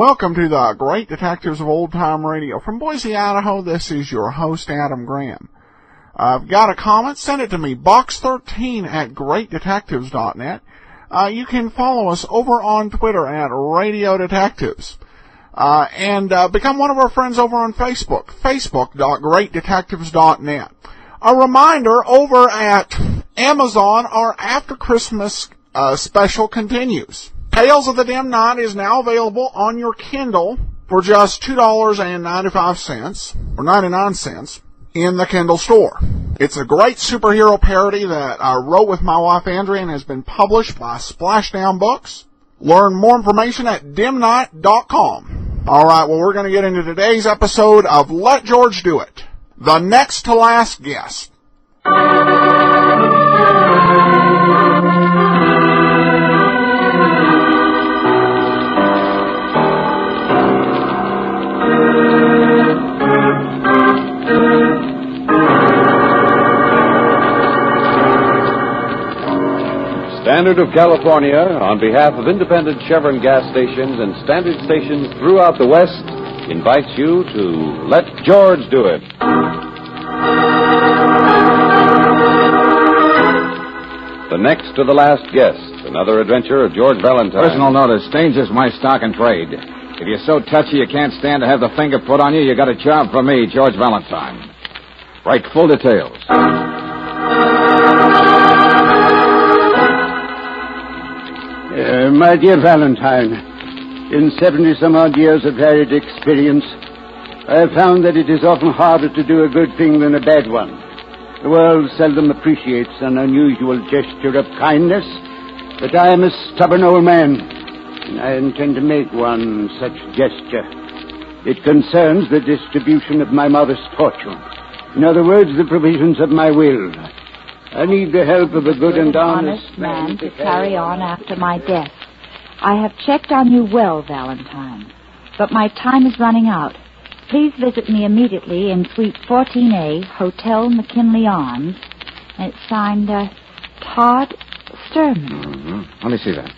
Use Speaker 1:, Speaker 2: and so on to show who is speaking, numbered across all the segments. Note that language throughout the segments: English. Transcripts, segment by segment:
Speaker 1: Welcome to the Great Detectives of Old Time Radio. From Boise, Idaho, this is your host, Adam Graham. I've got a comment, send it to me, box13@greatdetectives.net. You can follow us over on Twitter at Radio Detectives. And become one of our friends over on Facebook, facebook.greatdetectives.net. A reminder, over at Amazon, our After Christmas special continues. Tales of the Dim Night is now available on your Kindle for just $2.95, or 99 cents, in the Kindle store. It's a great superhero parody that I wrote with my wife Andrea and has been published by Splashdown Books. Learn more information at dimnight.com. All right, well, we're going to get into today's episode of Let George Do It. The next to last guest.
Speaker 2: Standard of California, on behalf of independent Chevron gas stations and standard stations throughout the West, invites you to Let George Do It. The next to the last guest, another adventure of George Valentine.
Speaker 3: Personal notice, danger's my stock and trade. If you're so touchy you can't stand to have the finger put on you, you got a job for me, George Valentine. Write full details.
Speaker 4: My dear Valentine, in 70-some-odd years of varied experience, I have found that it is often harder to do a good thing than a bad one. The world seldom appreciates an unusual gesture of kindness, but I am a stubborn old man, and I intend to make one such gesture. It concerns the distribution of my modest fortune. In other words, the provisions of my will. I need the help of a good and honest
Speaker 5: man to carry on after my death. I have checked on you well, Valentine, but my time is running out. Please visit me immediately in Suite 14A, Hotel McKinley Arms, and it's signed Todd Sturman.
Speaker 3: Mm-hmm. Let me see that.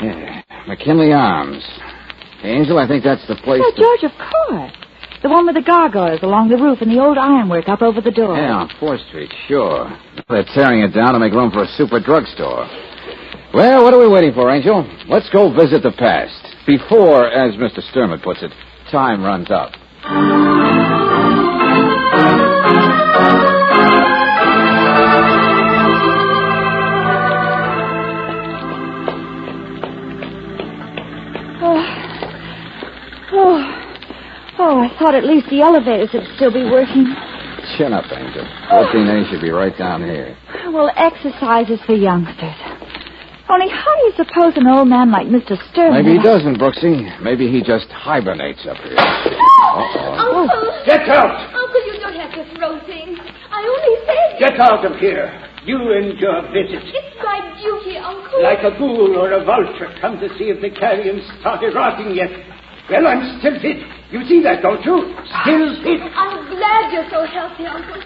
Speaker 3: Yeah, McKinley Arms. Angel, I think that's the place.
Speaker 5: Oh, George, of course. The one with the gargoyles along the roof and the old ironwork up over the door.
Speaker 3: Yeah, on 4th Street, sure. They're tearing it down to make room for a super drugstore. Well, what are we waiting for, Angel? Let's go visit the past. Before, as Mr. Sturman puts it, time runs out.
Speaker 5: Oh, I thought at least the elevators would still be working.
Speaker 3: Chin up, Angel. 14A should be right down here.
Speaker 5: Well, exercise is for youngsters. Only how do you suppose an old man like Mr. Sturman...
Speaker 3: Maybe he doesn't, Brooksy. Maybe he just hibernates up here.
Speaker 5: Uh-oh.
Speaker 6: Uncle!
Speaker 4: Get out!
Speaker 6: Uncle, you don't have to throw things. I only said...
Speaker 4: Get out of here. You and your visit.
Speaker 6: It's my duty, Uncle.
Speaker 4: Like a ghoul or a vulture, come to see if the carrion started rotting yet. Well, I'm still fit. You see that, don't you? Still fit.
Speaker 6: I'm glad you're so healthy, Uncle.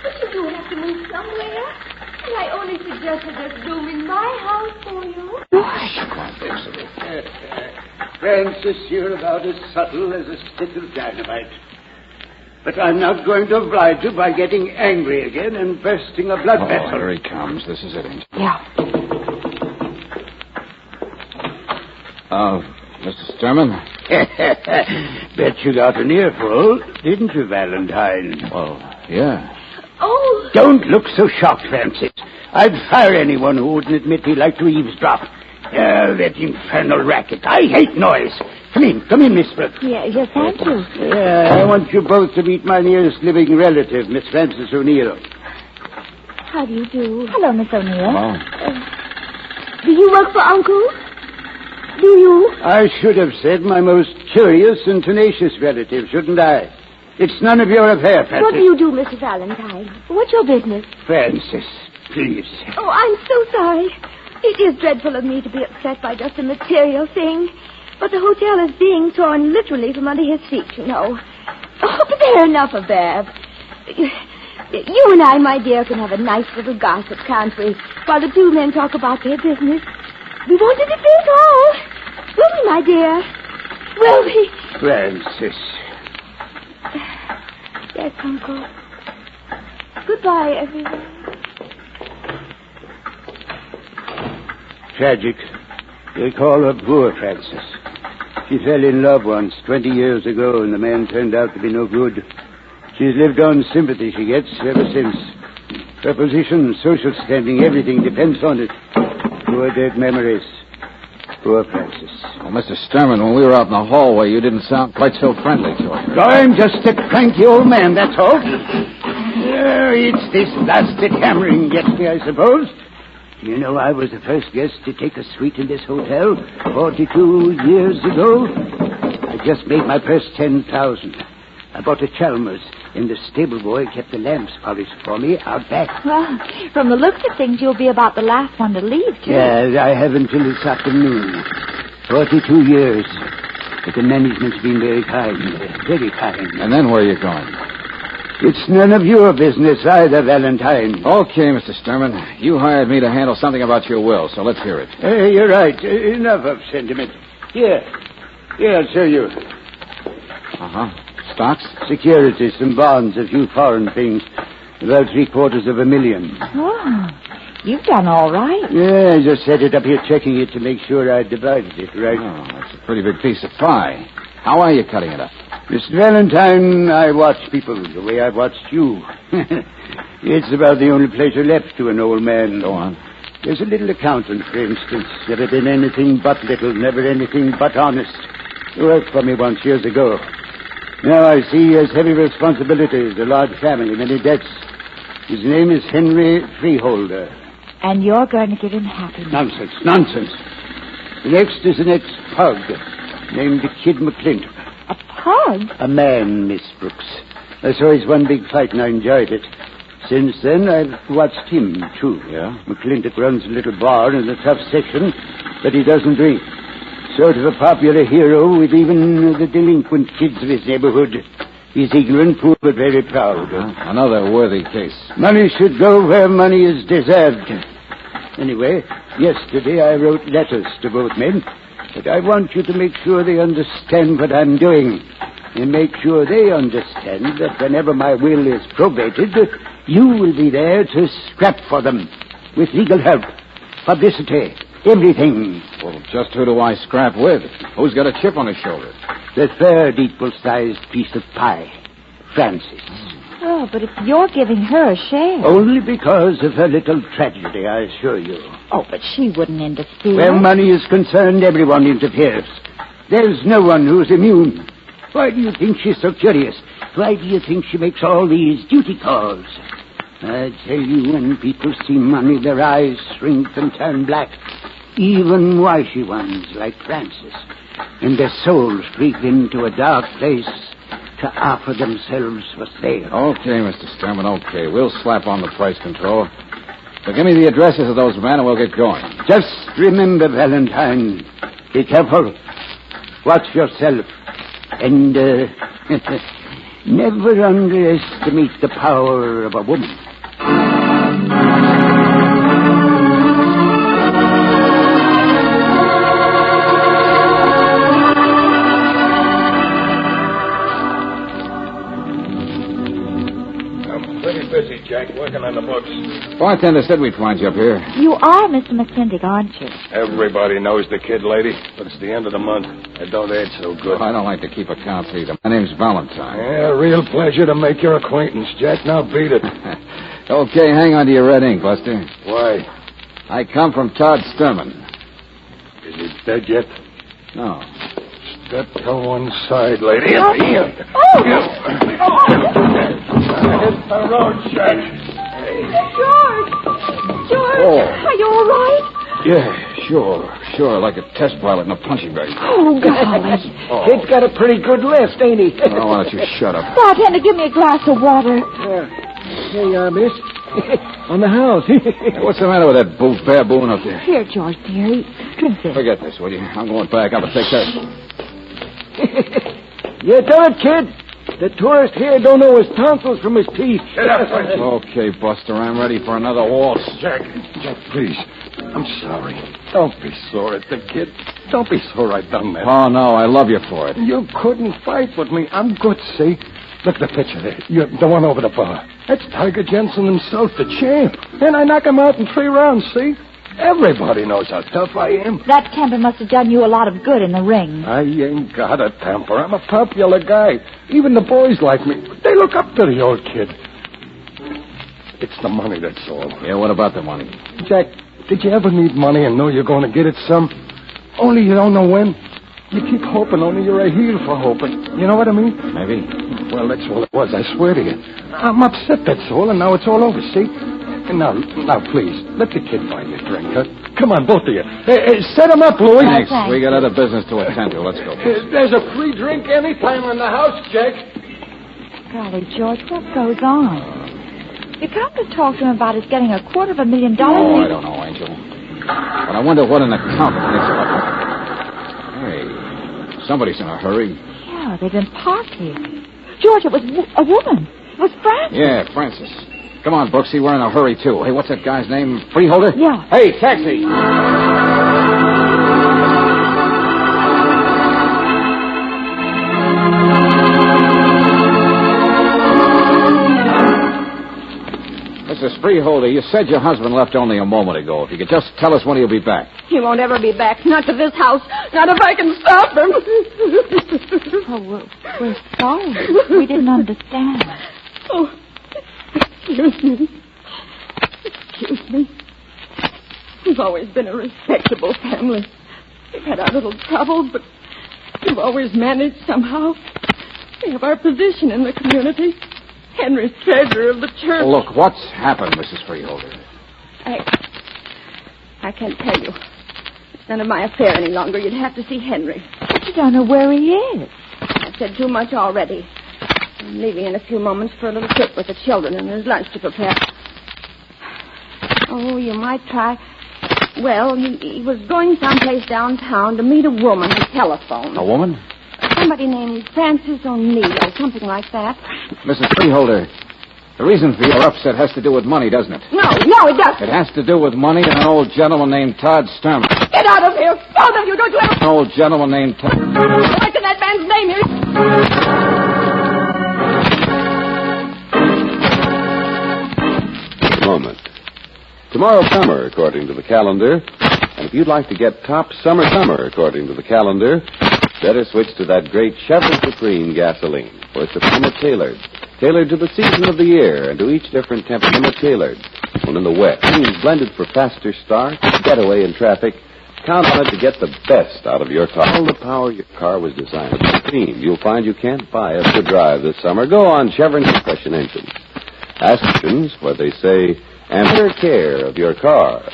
Speaker 6: But you do have to move somewhere. And I only suggested there's room in my house for you.
Speaker 4: Francis, you're about as subtle as a stick of dynamite. But I'm not going to oblige you by getting angry again and bursting a blood vessel.
Speaker 3: Here he comes. This is it, Angel.
Speaker 5: Yeah.
Speaker 3: Mr. Sturman?
Speaker 4: Bet you got an earful, didn't you, Valentine?
Speaker 3: Well, yeah.
Speaker 6: Oh!
Speaker 4: Don't look so shocked, Francis. I'd fire anyone who wouldn't admit he liked to eavesdrop. That infernal racket. I hate noise. Come in, Miss Brooks.
Speaker 5: Yeah, thank you.
Speaker 4: I want you both to meet my nearest living relative, Miss Frances O'Neill.
Speaker 5: How do you do? Hello, Miss O'Neill.
Speaker 3: Oh.
Speaker 6: Do you work for Uncle? Do you?
Speaker 4: I should have said my most curious and tenacious relative, shouldn't I? It's none of your affair, Francis.
Speaker 6: What do you do, Mr. Valentine? What's your business?
Speaker 4: Francis, please.
Speaker 6: Oh, I'm so sorry. It is dreadful of me to be upset by just a material thing. But the hotel is being torn literally from under his feet, you know. Oh, but there, enough of that. You and I, my dear, can have a nice little gossip, can't we? While the two men talk about their business. We won't interfere at all. Willie, my dear. Willie.
Speaker 4: Francis.
Speaker 6: Yes, Uncle. Goodbye, everyone.
Speaker 4: Tragic. They call her poor Francis. She fell in love once, 20 years ago, and the man turned out to be no good. She's lived on sympathy she gets ever since. Her position, social standing, everything depends on it. Poor dead memories. Poor Francis.
Speaker 3: Well, Mr. Sturman, when we were out in the hallway, you didn't sound quite so friendly to her.
Speaker 4: I'm just a cranky old man, that's all. It's this blasted hammering gets me, I suppose. You know, I was the first guest to take a suite in this hotel 42 years ago. I just made my first 10,000. I bought a Chalmers, and the stable boy kept the lamps polished for me out back.
Speaker 5: Well, from the looks of things, you'll be about the last one to leave, too.
Speaker 4: Yeah, I have until this afternoon. 42 years. But the management's been very kind, very kind.
Speaker 3: And then where are you going?
Speaker 4: It's none of your business either, Valentine.
Speaker 3: Okay, Mr. Sturman. You hired me to handle something about your will, so let's hear it.
Speaker 4: You're right. Enough of sentiment. Here, I'll show you.
Speaker 3: Uh-huh. Stocks?
Speaker 4: Securities, some bonds, a few foreign things. About $750,000.
Speaker 5: Oh, you've done all right.
Speaker 4: Yeah, I just set it up here checking it to make sure I divided it right.
Speaker 3: Oh, that's a pretty big piece of pie. How are you cutting it up?
Speaker 4: Mr. Valentine, I watch people the way I've watched you. It's about the only pleasure left to an old man.
Speaker 3: Go on.
Speaker 4: There's a little accountant, for instance. Never been anything but little, never anything but honest. He worked for me once years ago. Now I see he has heavy responsibilities, a large family, many debts. His name is Henry Freeholder.
Speaker 5: And you're going to give him happiness.
Speaker 4: Nonsense. The next is an ex-pug named Kid McClintock.
Speaker 5: A pug?
Speaker 4: A man, Miss Brooks. I saw his one big fight and I enjoyed it. Since then, I've watched him, too.
Speaker 3: Yeah?
Speaker 4: McClintock runs a little bar in the tough section, but he doesn't drink. Sort of a popular hero with even the delinquent kids of his neighborhood. He's ignorant, poor, but very proud.
Speaker 3: Another worthy case.
Speaker 4: Money should go where money is deserved. Anyway, yesterday I wrote letters to both men, but I want you to make sure they understand what I'm doing. And make sure they understand that whenever my will is probated, you will be there to scrap for them. With legal help, publicity, everything.
Speaker 3: Well, just who do I scrap with? Who's got a chip on his shoulder?
Speaker 4: The third equal-sized piece of pie, Francis.
Speaker 5: Oh, but if you're giving her a share.
Speaker 4: Only because of her little tragedy, I assure you.
Speaker 5: Oh, but she wouldn't interfere.
Speaker 4: Where money is concerned, everyone interferes. There's no one who's immune. Why do you think she's so curious? Why do you think she makes all these duty calls? I tell you, when people see money, their eyes shrink and turn black. Even wishy ones like Francis. And their souls creep into a dark place to offer themselves for sale.
Speaker 3: Okay, Mr. Sturman, okay. We'll slap on the price control. So give me the addresses of those men and we'll get going.
Speaker 4: Just remember, Valentine, be careful. Watch yourself. And never underestimate the power of a woman.
Speaker 7: Busy, Jack, working on the books.
Speaker 3: Bartender said we'd find you up here.
Speaker 5: You are Mr. McClintock, aren't you?
Speaker 7: Everybody knows the kid lady, but it's the end of the month. It don't age so good.
Speaker 3: Well, I don't like to keep accounts either. My name's Valentine.
Speaker 7: Yeah, real pleasure to make your acquaintance, Jack. Now beat it.
Speaker 3: Okay, hang on to your red ink, Buster.
Speaker 7: Why?
Speaker 3: I come from Todd Sturman.
Speaker 7: Is he dead yet?
Speaker 3: No.
Speaker 7: Step to one side, lady.
Speaker 5: Oh!
Speaker 7: Hit the road, Jack.
Speaker 5: George! George,
Speaker 3: Oh.
Speaker 5: are you all right?
Speaker 3: Yeah, sure. Like a test pilot in a punching bag.
Speaker 5: Oh, golly.
Speaker 8: Kid's got a pretty good list, ain't he?
Speaker 3: Oh, why don't you shut up?
Speaker 5: Bartender, give me a glass of water.
Speaker 8: Here you are, miss. On the house.
Speaker 3: What's the matter with that baboon up there?
Speaker 5: Here, George, dear. Drink this.
Speaker 3: Forget this, will you? I'm going back up and take that.
Speaker 8: You tell it, kid. The tourist here don't know his tonsils from his teeth.
Speaker 3: Okay, Buster, I'm ready for another waltz.
Speaker 7: Jack, please. I'm sorry. Don't be sore at the kid. Don't be sore I done that.
Speaker 3: Oh, no, I love you for it.
Speaker 7: You couldn't fight with me. I'm good, see? Look at the picture there. The one over the bar. That's Tiger Jensen himself, the champ. And I knock him out in 3 rounds, see? Everybody knows how tough I am.
Speaker 5: That temper must have done you a lot of good in the ring.
Speaker 7: I ain't got a temper. I'm a popular guy. Even the boys like me. They look up to the old kid. It's the money, that's all.
Speaker 3: Yeah, what about the money?
Speaker 7: Jack, did you ever need money and know you're going to get it some? Only you don't know when. You keep hoping, only you're a heel for hoping. You know what I mean?
Speaker 3: Maybe.
Speaker 7: Well, that's all it was, I swear to you. I'm upset, that's all, and now it's all over, see? And now, please, let the kid buy you a drink, huh? Come on, both of you. Set him up, Louis.
Speaker 3: Thanks. We got other business to attend to. Let's go.
Speaker 7: There's a free drink anytime in the house, Jack.
Speaker 5: Golly, George, what goes on? You come to talk to him about his getting $250,000.
Speaker 3: Oh, I don't know, Angel. But I wonder what an accountant thinks about. Hey, somebody's in a hurry.
Speaker 5: Yeah, they've been parked here. George, it was a woman. It was Frances.
Speaker 3: Yeah, Francis. Come on, Brooksy, we're in a hurry, too. Hey, what's that guy's name? Freeholder?
Speaker 5: Yeah.
Speaker 3: Hey, taxi! Mrs. Freeholder, you said your husband left only a moment ago. If you could just tell us when he'll be back.
Speaker 6: He won't ever be back. Not to this house. Not if I can stop him.
Speaker 5: Oh, we're sorry. We didn't understand.
Speaker 6: Oh, excuse me. Excuse me. We've always been a respectable family. We've had our little troubles, but we've always managed somehow. We have our position in the community. Henry's treasurer of the church.
Speaker 3: Well, look, what's happened, Mrs. Freeholder?
Speaker 6: I can't tell you. It's none of my affair any longer. You'd have to see Henry.
Speaker 5: But you don't know where he is.
Speaker 6: I've said too much already. I'm leaving in a few moments for a little trip with the children, and there's lunch to prepare. Oh, you might try. Well, he was going someplace downtown to meet a woman who telephoned.
Speaker 3: A woman?
Speaker 6: Somebody named Frances O'Neill, or something like that.
Speaker 3: Mrs. Freeholder, the reason for your upset has to do with money, doesn't it?
Speaker 6: No, it doesn't.
Speaker 3: It has to do with money and an old gentleman named Todd Sturman.
Speaker 6: Get out of here, both of you. Don't you ever...
Speaker 3: An old gentleman named Todd...
Speaker 6: What's in that man's name here?
Speaker 2: Moment. Tomorrow summer, according to the calendar. And if you'd like to get top summer, according to the calendar, better switch to that great Chevron Supreme gasoline. For it's tailored to the season of the year and to each different temperament tailored. When in the wet, blended for faster start, getaway in traffic, count on it to get the best out of your car. All the power your car was designed with Supreme. You'll find you can't buy it to drive this summer. Go on Chevron compression engines. Ask engines where they say, and better care of your car.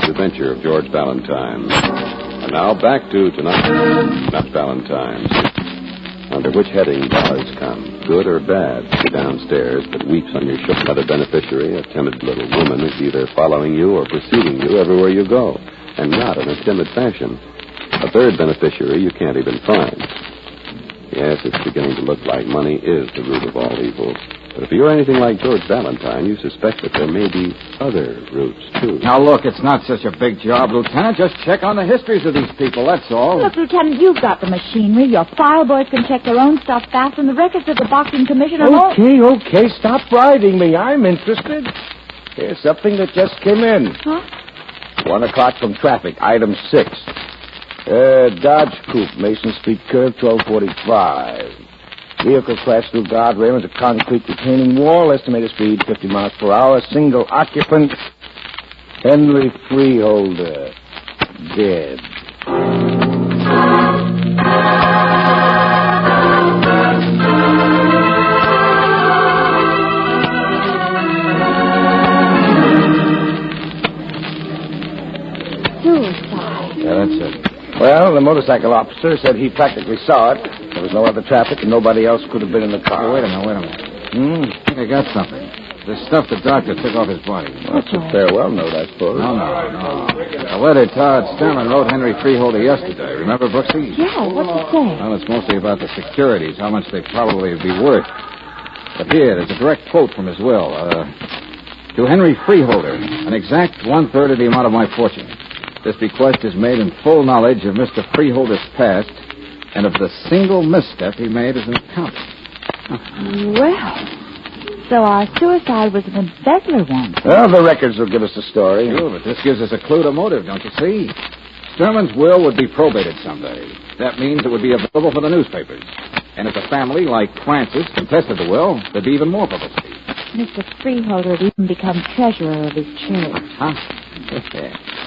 Speaker 2: Adventure of George Valentine. And now back to tonight. Not Valentine's. Under which heading bars come, good or bad? The downstairs that weeps on your shoulder. Another beneficiary, a timid little woman, is either following you or preceding you everywhere you go, and not in a timid fashion. A third beneficiary you can't even find. Yes, it's beginning to look like money is the root of all evil. But if you're anything like George Valentine, you suspect that there may be other roots, too.
Speaker 3: Now, look, it's not such a big job, Lieutenant. Just check on the histories of these people, that's all.
Speaker 5: Look, Lieutenant, you've got the machinery. Your file boys can check their own stuff fast, and the records of the boxing commission are all...
Speaker 8: Okay, stop bribing me. I'm interested. Here's something that just came in.
Speaker 5: Huh?
Speaker 8: 1 o'clock from traffic, item 6. Dodge Coupe, Mason Street curve, 1245. Vehicle crashed through guardrail into concrete retaining wall. Estimated speed 50 miles per hour. Single occupant, Henry Freeholder, dead.
Speaker 5: Suicide.
Speaker 3: Yeah, that's it.
Speaker 8: Well, the motorcycle officer said he practically saw it. There was no other traffic, and nobody else could have been in the car.
Speaker 3: Oh, wait a minute. I think I got something. The stuff the doctor took off his body.
Speaker 8: Well, that's a farewell note, I suppose.
Speaker 3: No. A letter Todd Sturman wrote Henry Freeholder yesterday. Remember, Brooksy?
Speaker 5: Yeah, what's it say?
Speaker 3: Well, it's mostly about the securities, how much they probably would be worth. But here, there's a direct quote from his will. To Henry Freeholder, an exact 1/3 of the amount of my fortune. This bequest is made in full knowledge of Mr. Freeholder's past and of the single misstep he made as an accountant.
Speaker 5: Well, so our suicide was an embezzler one.
Speaker 8: Well, the records will give us the story.
Speaker 3: Sure, but this gives us a clue to motive, don't you see? Sturman's will would be probated someday. That means it would be available for the newspapers. And if a family like Francis contested the will, there'd be even more publicity.
Speaker 5: Mr. Freeholder would even become treasurer of his church.
Speaker 3: Huh?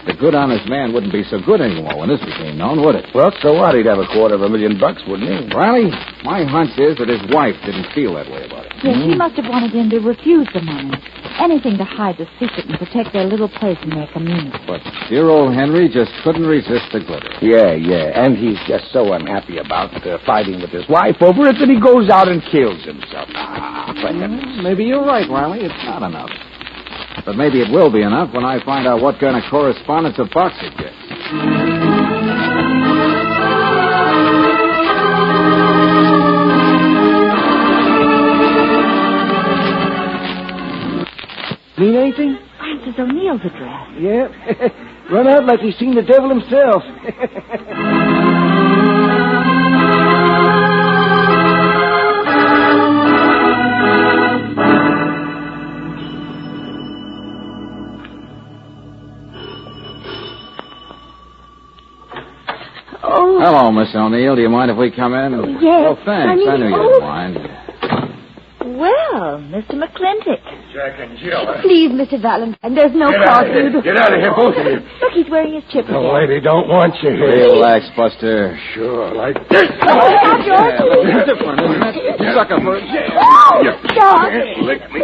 Speaker 3: The good, honest man wouldn't be so good anymore when this became known, would it?
Speaker 8: Well, so what? He'd have $250,000, wouldn't he?
Speaker 3: Riley, my hunch is that his wife didn't feel that way about it.
Speaker 5: Yes, she must have wanted him to refuse the money. Anything to hide the secret and protect their little place in their community.
Speaker 3: But dear old Henry just couldn't resist the glitter.
Speaker 8: Yeah. And he's just so unhappy about fighting with his wife over it that he goes out and kills himself.
Speaker 3: Maybe you're right, Riley. It's not enough. But maybe it will be enough when I find out what kind of correspondence a boxer gets.
Speaker 4: Mean anything?
Speaker 5: Francis O'Neill's address.
Speaker 4: Yeah. Run out like he's seen the devil himself.
Speaker 3: Hello, Miss O'Neill. Do you mind if we come in?
Speaker 6: Yes.
Speaker 3: Oh, thanks. I knew you'd mind.
Speaker 6: Well, Mr. McClintock.
Speaker 7: Jack and Jill.
Speaker 6: Please, Mr. Valentine, there's no cause for you to...
Speaker 7: Get out of here, both of you.
Speaker 6: Look, he's wearing his chip
Speaker 7: The
Speaker 6: again.
Speaker 7: lady don't want you here.
Speaker 3: Relax, Buster.
Speaker 7: Sure, like this.
Speaker 6: Stop, George.
Speaker 3: It's different, isn't it? You sucker for it.
Speaker 6: Oh, stop.
Speaker 7: Lick me.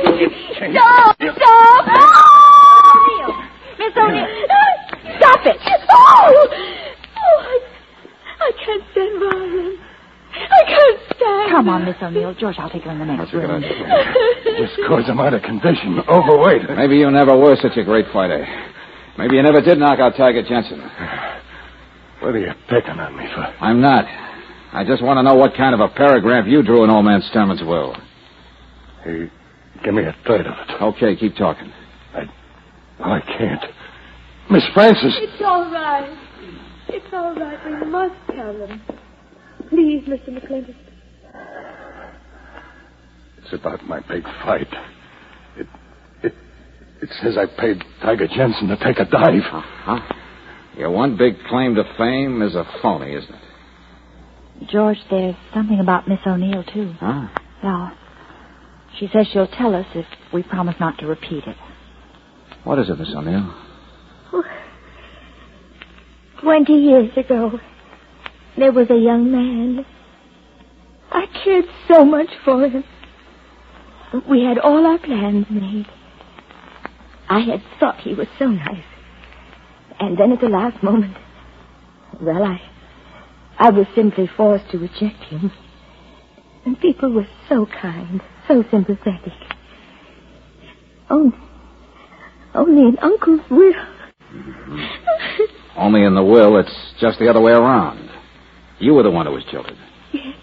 Speaker 6: Stop. Stop. Oh! Miss O'Neill. Stop it. I can't stand violence. I can't stand
Speaker 5: Come on, Miss O'Neill. George, I'll take her in the next
Speaker 3: That's a good
Speaker 5: room.
Speaker 3: idea.
Speaker 7: Just cause I'm out of condition. Overweight.
Speaker 3: Maybe you never were such a great fighter. Maybe you never did knock out Tiger Jensen.
Speaker 7: What are you picking on me for?
Speaker 3: I'm not. I just want to know what kind of a paragraph you drew in old man Sturman's will.
Speaker 7: Hey, give me 1/3 of it.
Speaker 3: Okay, keep talking.
Speaker 7: I can't. Miss Francis.
Speaker 6: It's all right. It's all right. We must tell them. Please, Mr. McClintock.
Speaker 7: It's about my big fight. It says I paid Tiger Jensen to take a dive.
Speaker 3: Uh-huh. Your one big claim to fame is a phony, isn't it?
Speaker 5: George, there's something about Miss O'Neill, too.
Speaker 3: Huh?
Speaker 5: Well, she says she'll tell us if we promise not to repeat it.
Speaker 3: What is it, Miss O'Neill?
Speaker 6: 20 years ago, there was a young man. I cared so much for him. We had all our plans made. I had thought he was so nice. And then at the last moment, well, I was simply forced to reject him. And people were so kind, so sympathetic. Only in Uncle's will.
Speaker 3: Mm-hmm. Only in the will, it's just the other way around. You were the one who was jilted.
Speaker 6: Yes.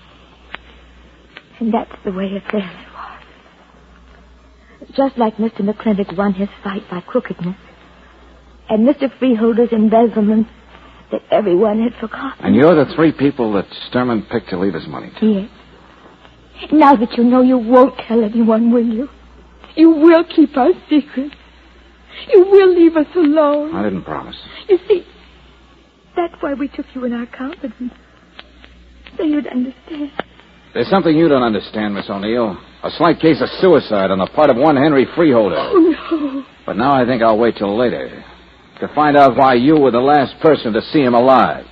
Speaker 6: And that's the way it really was. Just like Mr. McClintock won his fight by crookedness. And Mr. Freeholder's embezzlement that everyone had forgotten.
Speaker 3: And you're the 3 people that Sturman picked to leave his money to.
Speaker 6: Yes. Now that you know, you won't tell anyone, will you? You will keep our secret. You will leave us alone.
Speaker 3: I didn't promise.
Speaker 6: You see, that's why we took you in our confidence. So you'd understand.
Speaker 3: There's something you don't understand, Miss O'Neill. A slight case of suicide on the part of one Henry Freeholder.
Speaker 6: Oh, no.
Speaker 3: But now I think I'll wait till later to find out why you were the last person to see him alive.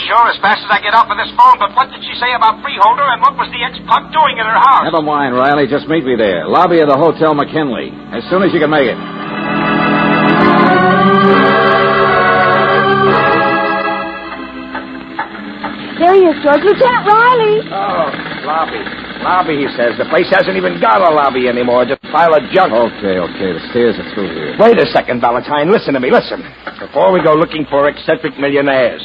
Speaker 9: Sure, as fast as I get off of this phone. But what did she say about Freeholder, and what was the ex-pug doing in her house?
Speaker 3: Never mind, Riley. Just meet me there. Lobby of the Hotel McKinley. As soon as you can make it.
Speaker 6: There he is, George. Lieutenant Riley.
Speaker 8: Oh, lobby. Lobby, he says. The place hasn't even got a lobby anymore. Just a pile of junk.
Speaker 3: Okay. The stairs are through here.
Speaker 8: Wait a second, Valentine. Listen to me. Listen. Before we go looking for eccentric millionaires,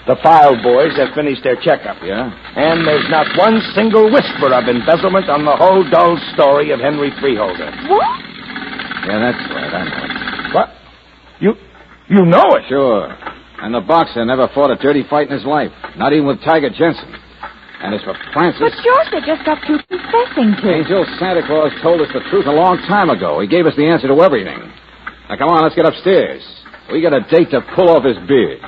Speaker 8: The file boys have finished their checkup.
Speaker 3: Yeah?
Speaker 8: And there's not one single whisper of embezzlement on the whole dull story of Henry Freeholder.
Speaker 6: What?
Speaker 3: Yeah, that's right. I know it.
Speaker 8: What? You know it?
Speaker 3: Sure. And the boxer never fought a dirty fight in his life. Not even with Tiger Jensen. And as for Francis...
Speaker 5: But George, they just got through confessing to it.
Speaker 3: Angel, Santa Claus told us the truth a long time ago. He gave us the answer to everything. Now, come on, let's get upstairs. We got a date to pull off his beard.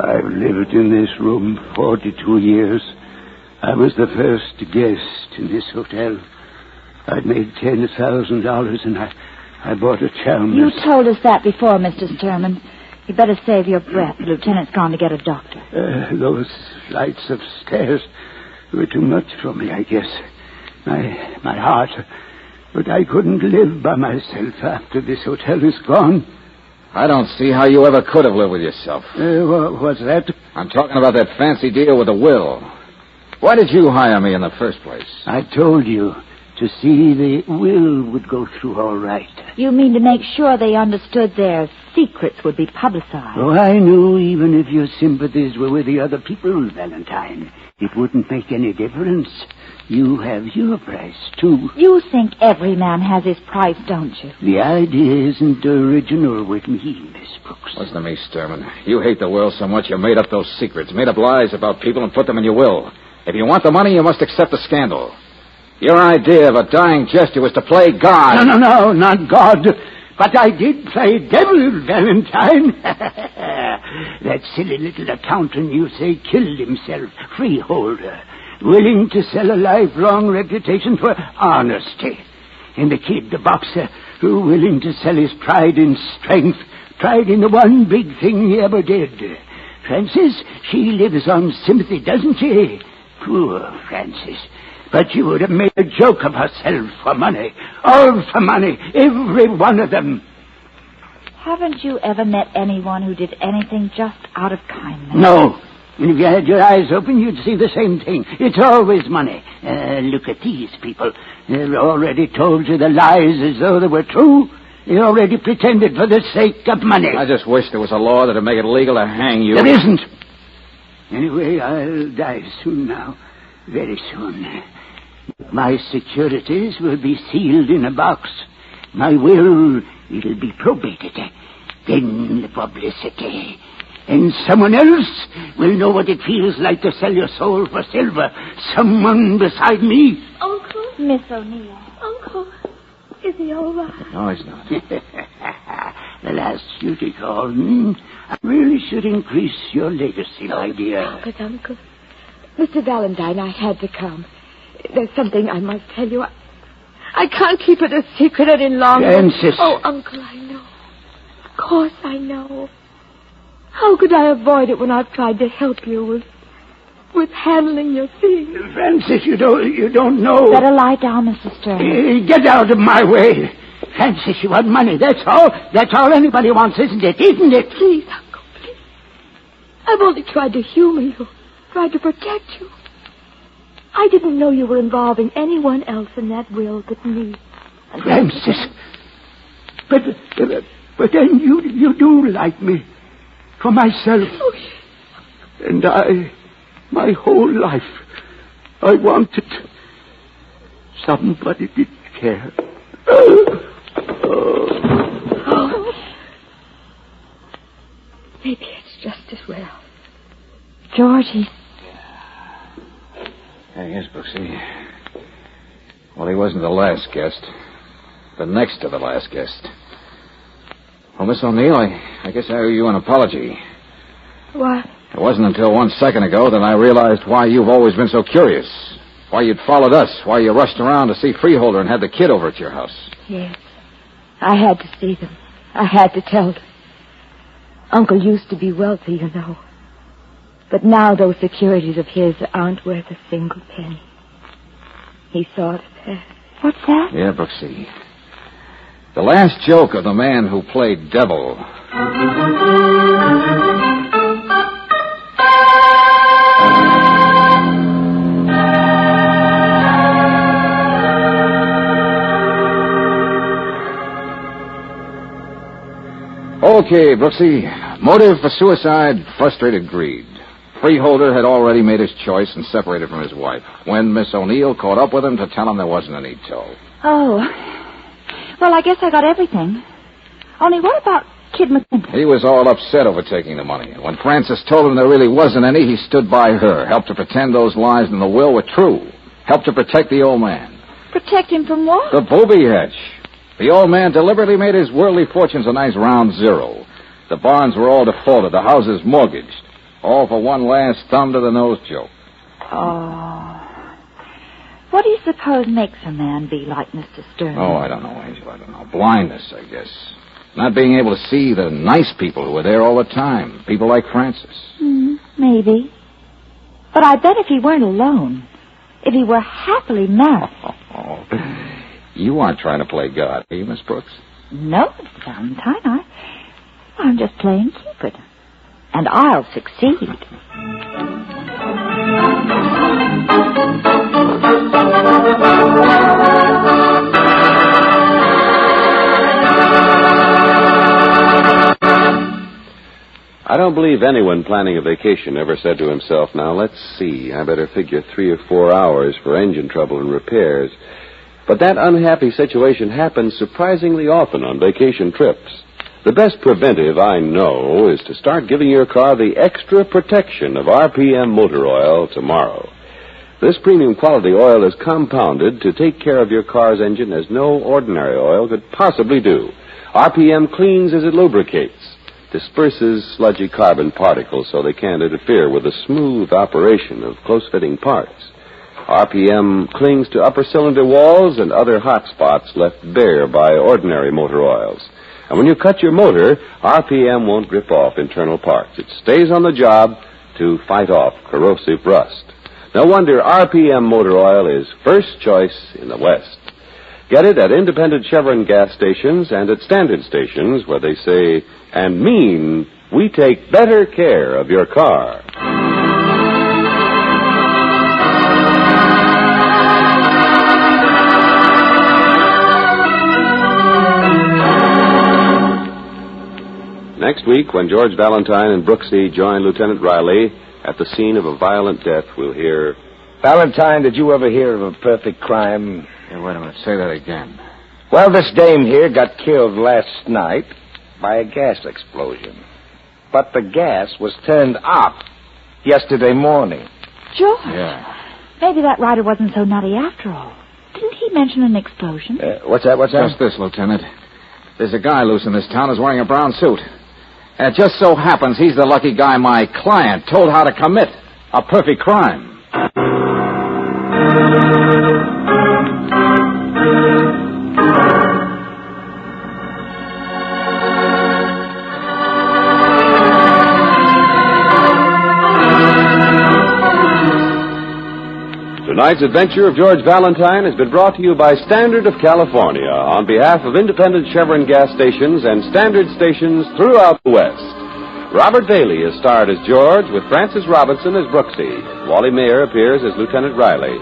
Speaker 4: I've lived in this room 42 years. I was the first guest in this hotel. I'd made $10,000 and I bought a Chalmers.
Speaker 5: You told us that before, Mr. Sturman. You better save your breath. The lieutenant's gone to get a doctor.
Speaker 4: Those flights of stairs were too much for me, I guess. My heart. But I couldn't live by myself after this hotel is gone.
Speaker 3: I don't see how you ever could have lived with yourself.
Speaker 4: What's that?
Speaker 3: I'm talking about that fancy deal with the will. Why did you hire me in the first place?
Speaker 4: I told you to see the will would go through all right.
Speaker 5: You mean to make sure they understood their secrets would be publicized?
Speaker 4: Oh, I knew even if your sympathies were with the other people, Valentine, it wouldn't make any difference. You have your price, too.
Speaker 5: You think every man has his price, don't you?
Speaker 4: The idea isn't original with me, Miss Brooks.
Speaker 3: Listen to me, Sturman. You hate the will so much you made up those secrets, made up lies about people and put them in your will. If you want the money, you must accept the scandal. Your idea of a dying gesture was to play God.
Speaker 4: No, not God. But I did play devil, Valentine. That silly little accountant you say killed himself, Freeholder, willing to sell a lifelong reputation for honesty. And the kid, the boxer, who willing to sell his pride in strength, pride in the one big thing he ever did. Frances, she lives on sympathy, doesn't she? Poor Frances. But she would have made a joke of herself for money. All for money. Every one of them.
Speaker 5: Haven't you ever met anyone who did anything just out of kindness?
Speaker 4: No. And if you had your eyes open, you'd see the same thing. It's always money. Look at these people. They've already told you the lies as though they were true. They already pretended for the sake of money.
Speaker 3: I just wish there was a law that'd make it legal to hang you.
Speaker 4: There isn't. Anyway, I'll die soon now. Very soon. My securities will be sealed in a box. My will, it'll be probated. Then the publicity. And someone else will know what it feels like to sell your soul for silver. Someone beside me.
Speaker 6: Uncle?
Speaker 5: Miss O'Neill.
Speaker 6: Uncle, is he all right?
Speaker 3: No, he's not.
Speaker 4: The last duty call. I really should increase your legacy, my dear.
Speaker 6: Stop it, Uncle. Mr. Valentine, I had to come. There's something I must tell you. I can't keep it a secret any longer.
Speaker 4: Frances.
Speaker 6: Oh, Uncle, I know. Of course I know. How could I avoid it when I've tried to help you with handling your things?
Speaker 4: Frances, you don't know.
Speaker 5: Better lie down, Mr. Stern.
Speaker 4: Get out of my way. Frances, you want money, that's all. That's all anybody wants, isn't it? Isn't it?
Speaker 6: Please, Uncle, please. I've only tried to humor you, tried to protect you. I didn't know you were involving anyone else in that will but me.
Speaker 4: Frances, but then you do like me. For myself.
Speaker 6: Oh, yes.
Speaker 4: And my whole life, I wanted somebody did care.
Speaker 6: Oh. Maybe it's just as well.
Speaker 5: George, he's...
Speaker 3: Yes, Brooksy. Well, he wasn't the last guest. The next to the last guest. Well, Miss O'Neill, I guess I owe you an apology.
Speaker 6: What?
Speaker 3: It wasn't until 1 second ago that I realized why you've always been so curious. Why you'd followed us. Why you rushed around to see Freeholder and had the kid over at your house.
Speaker 6: Yes. I had to see them. I had to tell them. Uncle used to be wealthy, you know. But now those securities of his aren't worth a single penny. He thought of that.
Speaker 5: What's that?
Speaker 3: Yeah, Brooksy. The last joke of the man who played devil. Okay, Brooksy. Motive for suicide, frustrated greed. Freeholder had already made his choice and separated from his wife when Miss O'Neill caught up with him to tell him there wasn't any tow.
Speaker 5: Oh. Well, I guess I got everything. Only what about Kid McClintock?
Speaker 3: He was all upset over taking the money. And when Francis told him there really wasn't any, he stood by her, helped to pretend those lies in the will were true, helped to protect the old man.
Speaker 5: Protect him from what?
Speaker 3: The booby hatch. The old man deliberately made his worldly fortunes a nice round zero. The bonds were all defaulted, the houses mortgaged. All for one last thumb-to-the-nose joke.
Speaker 5: Oh. What do you suppose makes a man be like Mr. Stern?
Speaker 3: Oh, I don't know, Angel, I don't know. Blindness, I guess. Not being able to see the nice people who were there all the time. People like Francis.
Speaker 5: Maybe. But I bet if he weren't alone, if he were happily married...
Speaker 3: Oh, you aren't trying to play God, are you, Miss Brooks?
Speaker 5: No, Valentine, I'm just playing Cupid. And I'll succeed.
Speaker 2: I don't believe anyone planning a vacation ever said to himself, now, let's see, I better figure 3 or 4 hours for engine trouble and repairs. But that unhappy situation happens surprisingly often on vacation trips. The best preventive, I know, is to start giving your car the extra protection of RPM motor oil tomorrow. This premium quality oil is compounded to take care of your car's engine as no ordinary oil could possibly do. RPM cleans as it lubricates, disperses sludgy carbon particles so they can't interfere with the smooth operation of close-fitting parts. RPM clings to upper cylinder walls and other hot spots left bare by ordinary motor oils. And when you cut your motor, RPM won't rip off internal parts. It stays on the job to fight off corrosive rust. No wonder RPM motor oil is first choice in the West. Get it at independent Chevron gas stations and at standard stations where they say and mean we take better care of your car. Next week, when George Valentine and Brooksy join Lieutenant Riley at the scene of a violent death, we'll hear...
Speaker 8: Valentine, did you ever hear of a perfect crime?
Speaker 3: Hey, wait a minute, say that again.
Speaker 8: Well, this dame here got killed last night by a gas explosion. But the gas was turned off yesterday morning.
Speaker 5: George.
Speaker 3: Yeah.
Speaker 5: Maybe that rider wasn't so nutty after all. Didn't he mention an explosion?
Speaker 8: What's that?
Speaker 3: Just this, Lieutenant. There's a guy loose in this town who's wearing a brown suit. And it just so happens he's the lucky guy my client told how to commit a perfect crime.
Speaker 2: Tonight's adventure of George Valentine has been brought to you by Standard of California on behalf of independent Chevron gas stations and Standard stations throughout the West. Robert Bailey is starred as George with Francis Robinson as Brooksy. Wally Mayer appears as Lieutenant Riley.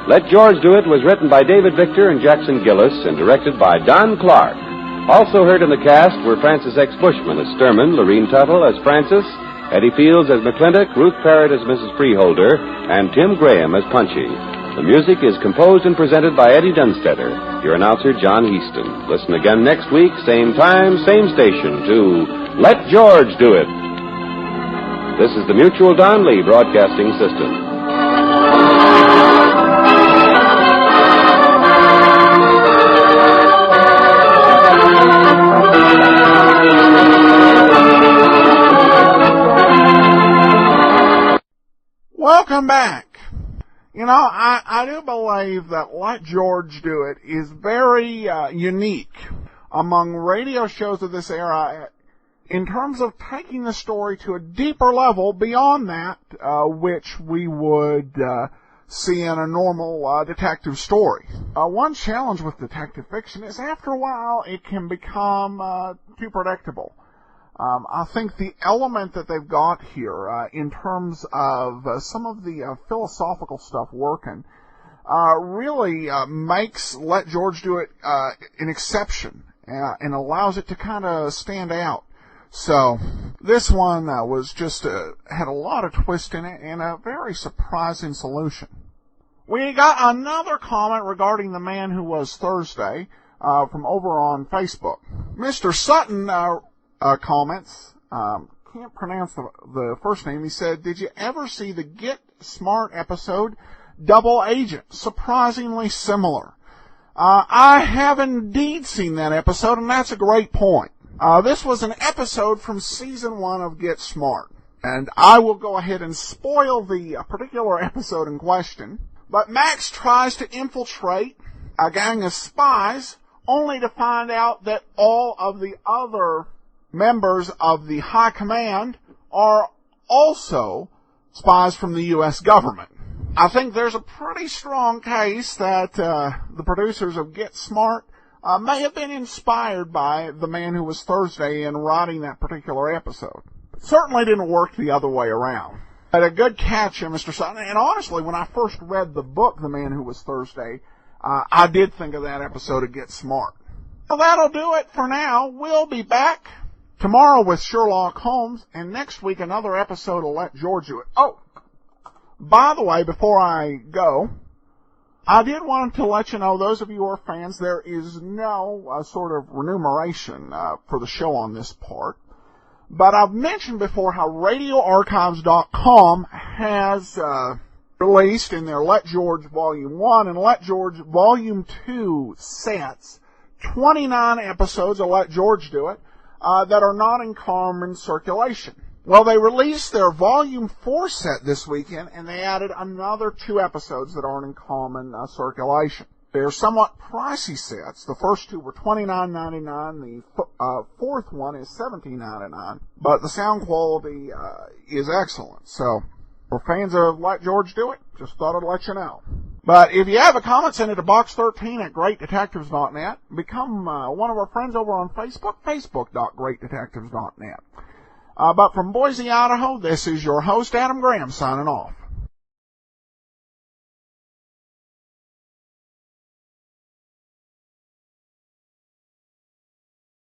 Speaker 2: Let George Do It was written by David Victor and Jackson Gillis and directed by Don Clark. Also heard in the cast were Francis X. Bushman as Sturman, Lorene Tuttle as Francis, Eddie Fields as McClintock, Ruth Parrott as Mrs. Freeholder, and Tim Graham as Punchy. The music is composed and presented by Eddie Dunstetter. Your announcer, John Heaston. Listen again next week, same time, same station, to Let George Do It. This is the Mutual Don Lee Broadcasting System.
Speaker 1: Welcome back. You know, I do believe that Let George Do It is very unique among radio shows of this era in terms of taking the story to a deeper level beyond that which we would see in a normal detective story. One challenge with detective fiction is after a while it can become too predictable. I think the element that they've got here, in terms of some of the philosophical stuff working, really makes Let George Do It an exception and allows it to kind of stand out. So this one was just had a lot of twist in it and a very surprising solution. We got another comment regarding the man who was Thursday from over on Facebook. Mr. Sutton comments, can't pronounce the first name. He said, "Did you ever see the Get Smart episode, Double Agent? Surprisingly similar." I have indeed seen that episode, and that's a great point. This was an episode from Season 1 of Get Smart, and I will go ahead and spoil the particular episode in question. But Max tries to infiltrate a gang of spies, only to find out that all of the other members of the High Command are also spies from the U.S. government. I think there's a pretty strong case that the producers of Get Smart may have been inspired by the man who was Thursday in writing that particular episode. It certainly didn't work the other way around. But a good catch, Mr. Sutton. And honestly, when I first read the book, The Man Who Was Thursday, I did think of that episode of Get Smart. Well, that'll do it for now. We'll be back tomorrow with Sherlock Holmes, and next week another episode of Let George Do It. Oh, by the way, before I go, I did want to let you know, those of you who are fans, there is no sort of remuneration for the show on this part. But I've mentioned before how RadioArchives.com has released in their Let George Volume 1 and Let George Volume 2 sets 29 episodes of Let George Do It that are not in common circulation. Well, they released their Volume 4 set this weekend, and they added another 2 episodes that aren't in common circulation. They're somewhat pricey sets. The first 2 were $29.99. The fourth one is $17.99. But the sound quality is excellent. So, for fans of Let George Do It, just thought I'd let you know. But if you have a comment, send it to box13@greatdetectives.net. Become one of our friends over on Facebook, facebook.greatdetectives.net. But from Boise, Idaho, this is your host, Adam Graham, signing off.